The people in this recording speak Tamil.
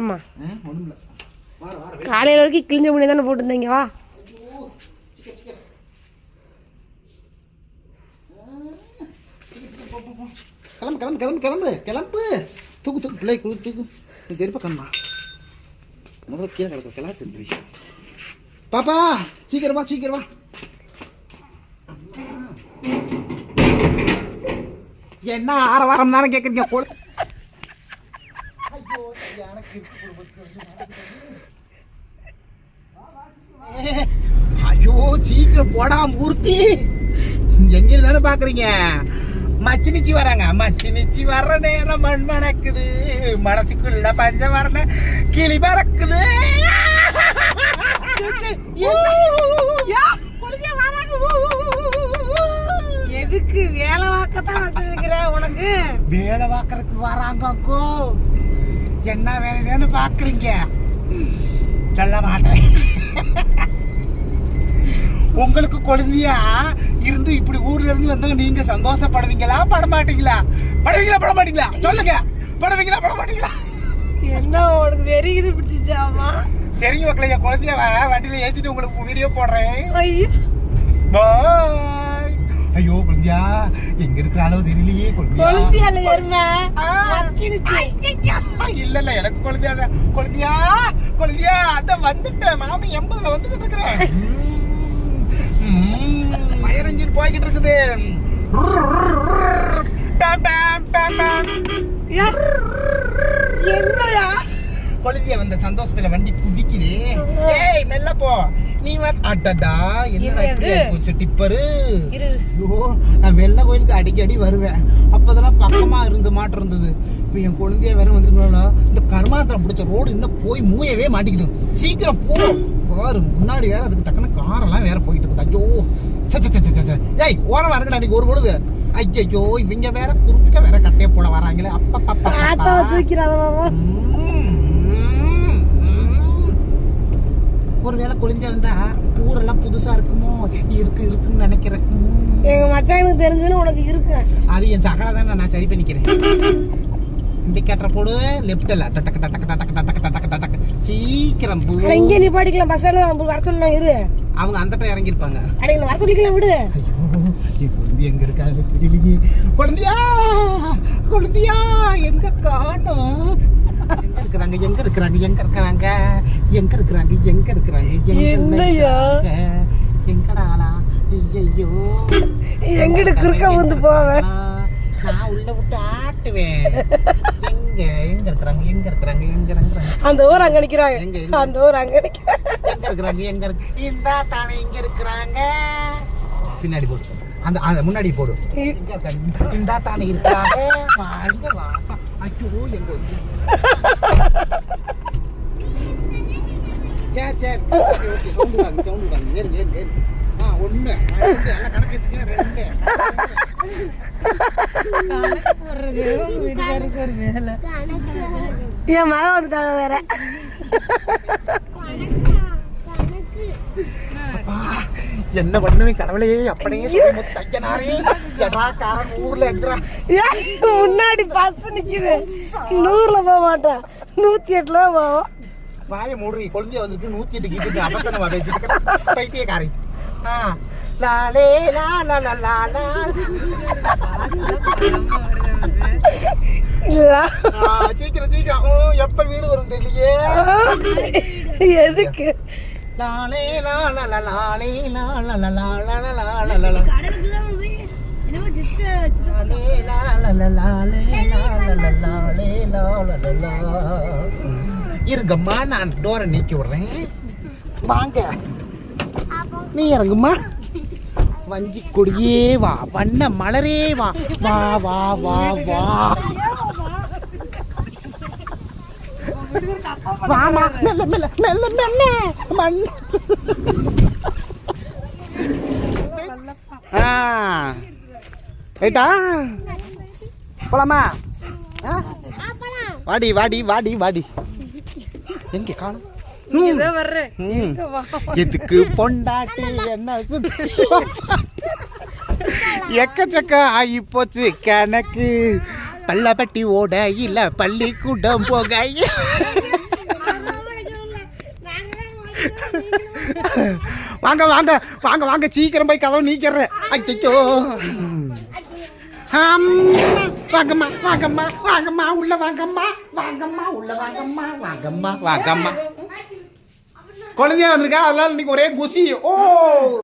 வாமா. காலையில் வரைக்கும் கிழிஞ்ச முடி தானே போட்டுருந்தீங்க. வா. கிளம்பு கிளம்பு கிளம்பு கிளம்பு கிளம்பு. தூக்கு தூக்கு பிள்ளை தூக்கு. நீ சரிப்பா கண்ணா முதல்ல கீழே கிடக்கும் கிளாஸ் இருக்கு. பாப்பா சீக்கிரமா சீக்கிரமா. என்ன ஆற வாரம் தானே கேட்குறீங்க? ஐயோ சீக்கிரம் போடா மூர்த்தி. எங்க தானே பாக்குறீங்க? மச்சி நிச்சி வராங்க. மச்சி நிச்சி வர்ற நேரம் மண் மணக்குது, மனசுக்குள்ள பஞ்ச வரண கிளி பறக்குது. எதுக்கு வேலை வாக்கத்தான் வச்சிருக்கிற? உனக்கு வேலை வாக்கறதுக்கு வராங்கோ. என்ன வேலைன்னு பாக்குறீங்க? சொல்ல மாட்டேன். உங்களுக்கு குழந்தையா இருந்து இப்படி ஊர்ல இருந்து வந்தவங்க நீங்க சந்தோஷப்படுவீங்களா பட மாட்டீங்களா? படுவீங்களா பட மாட்டீங்களா? சொல்லுங்க. படுவீங்களா பட மாட்டீங்களா? என்ன உனக்கு வெறிக்குது பிடிச்சிச்சாமா? சரிங்க மக்களே, என் குழந்தைய வண்டியில ஏத்திட்டு உங்களுக்கு வீடியோ போடுறேன். ஐயோ பாய். ஐயோ குழந்தையா எங்க இருக்கிற அளவு தெரியலையே. குழந்தையா இல்ல இல்ல எனக்கு குழந்தையா. குழந்தையா குழந்தையா அத வந்துட்டேன். மாமி 80ல வந்துகிட்டு இருக்கிறேன். ஃபயர் இன்ஜின் போய்கிட்டு இருக்குது. என்னயா குழந்தைய வந்த சந்தோஷத்துல வண்டி குதிக்குது. ஏய் மெல்ல போ. நீ அட்டடா என்னடா இப்படி போச்சு டிப்பரு. ஐயோ நான் வெள்ள கோயிலுக்கு அடிக்கடி வருவேன். அப்பதெல்லாம் பக்கமா இருந்து மாட்டம் இருந்தது. இப்போ என் குழந்தைய வேற வந்துருக்கா. இந்த கருமாந்திரம் பிடிச்ச ரோடு இன்னும் போய் மூயவே மாட்டிக்குது. சீக்கிரம் போ. பாரு முன்னாடி வேற அதுக்கு தக்கன காரெல்லாம் வேற போயிட்டு இருக்குது. ஐயோ ஏய் ஓரம் வரங்கடா அன்னைக்கு ஒரு பொழுது. ஐயோ இவங்க வேற குறுக்க வேற கட்டையை போட வராங்களே. அப்பா தூக்கிறாத. ஒருவேளை குழந்தை வந்தா ஊரெல்லாம் புதுசா இருக்குமோ? இருக்குன்னு நினைக்கிறேன். எங்க மச்சானுக்கு தெரிஞ்சதுன்னு உனக்கு இருக்கு. அது என் சகல தானே நான் சரி பண்ணிக்கிறேன். இண்டிகேட்டர் போடு. லெஃப்ட்ல டக்கு டக்கு டக்கு டக்கு டக்கு டக்கு சீக்கிரம் போ. இங்க நீ பாடிக்கலாம். பஸ் ஸ்டாண்ட்ல வர சொல்லணும். இரு அவங்க அந்த இடத்துல இறங்கி இருப்பாங்க. அட வர சொல்லிக்கலாம் விடு. ஐயோ குழந்தை எங்க இருக்காங்க தெரியலையே. குழந்தையா குழந்தையா எங்க காணோம்? எங்க இருக்கிறாங்க எங்க இருக்கிறாங்க எங்க இருக்கிறாங்க எங்க இருக்கிறாங்க எங்க இருக்கிறாங்க என்னையா எங்கடாலா? ஐயோ எங்கட குறுக்க வந்து போவேன். நான் உள்ள விட்டு ஆட்டுவேன். எங்க எங்க இருக்கிறாங்க எங்க இருக்கிறாங்க எங்க இருக்கிறாங்க? அந்த ஊர் அங்க நிக்கிறாங்க. அந்த ஊர் அங்க நிக்கிறாங்க. எங்க இருக்கிறாங்க எங்க இருக்கு? இந்த தானே இங்க இருக்கிறாங்க. பின்னாடி போடு. அந்த முன்னாடி போடு. எங்க இருக்காங்க? இந்த தானே இருக்காங்க. வாங்க வா. ஐயோ எங்க சரி ஓகே சவுண்ட் ஏறு ஒண்ணு எல்லாம் கணக்கு வச்சுக்க. 2 என் மகன் வந்துட்டாங்க வேற. என்ன பண்ணுவேன் கடவுளே? அப்படியே ஊர்ல முன்னாடி பஸ் நிக்குது. 100ல போக மாட்டேன். 108ல போவோம். வாய மூடுறி. குழந்தைய வந்துருக்கு 108 கீதுக்கு அவசரமா பேசிட்டு பைத்தியக்காரி. லாலே லாலா லாலா சீக்கிரம் சீக்கிரம். எப்ப வீடு வரும் தெரியலையே. எதுக்கு? லாலே லாலா லாலே லாலா லாலா லாலா இருங்கம்மா நான் டோரை நீக்கி விடுறேன். வாங்க நீ இறங்குமா. வஞ்சி கொடியே வா, வண்ண மலரே வா, வா வா வா வா வாமா. மெல்ல மெல்ல மெல்ல மெல்ல மண். ரைட்டா போலாமா? வாடி வாடி வாடி வாடி. எங்க காணும்? எதுக்கு பொண்டாட்டி என்ன எக்கச்சக்க ஆகி போச்சு கணக்கு. பள்ளப்பட்டி ஓட இல்ல பள்ளிக்கூடம் போக. வாங்க வாங்க வாங்க வாங்க சீக்கிரம் போய் கதவை நீக்கிறேன். ஐயோ வாங்கம்மா வாங்கம்மா வாங்கம்மா உள்ள வாங்கம்மா வாங்கம்மா உள்ள வாங்கம்மா வாங்கம்மா வாங்கம்மா. குழந்தையா வந்திருக்கா, அதனால இன்னைக்கு ஒரே குசி. ஓ